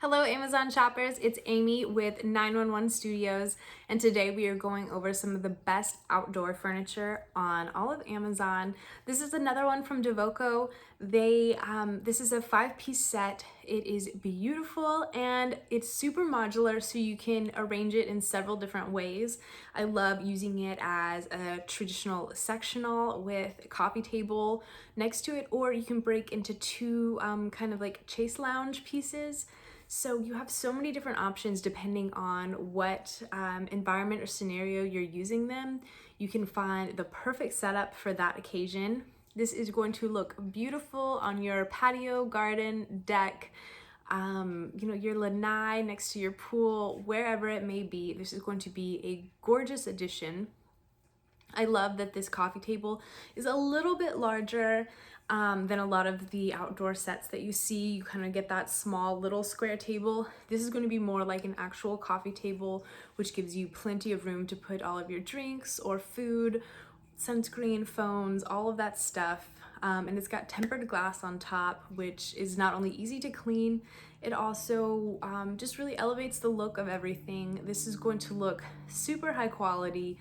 Hello Amazon shoppers, it's Amy with 911 Studios, and today we are going over some of the best outdoor furniture on all of Amazon. This is another one from Devoco. This is a 5-piece set. It is beautiful and it's super modular, so you can arrange it in several different ways. I love using it as a traditional sectional with a coffee table next to it, or you can break into two kind of like chase lounge pieces. So you have so many different options depending on what environment or scenario you're using them. You can find the perfect setup for that occasion. This is going to look beautiful on your patio, garden, deck, your lanai next to your pool, wherever it may be. This is going to be a gorgeous addition. I love that this coffee table is a little bit larger than a lot of the outdoor sets that you see. You kind of get that small little square table. This is going to be more like an actual coffee table, which gives you plenty of room to put all of your drinks or food, sunscreen, phones, all of that stuff. And it's got tempered glass on top, which is not only easy to clean, it also just really elevates the look of everything. This is going to look super high quality.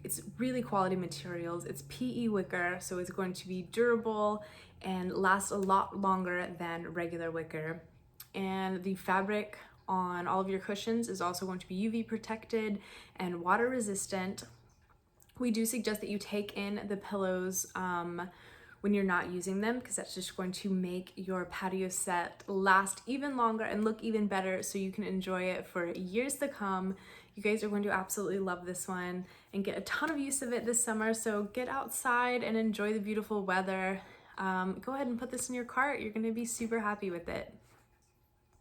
It's really quality materials. It's PE wicker, so it's going to be durable and last a lot longer than regular wicker. And the fabric on all of your cushions is also going to be UV protected and water resistant. We do suggest that you take in the pillows when you're not using them, because that's just going to make your patio set last even longer and look even better, so you can enjoy it for years to come. You guys are going to absolutely love this one and get a ton of use of it this summer, so get outside and enjoy the beautiful weather. Go ahead and put this in your cart. You're going to be super happy with it.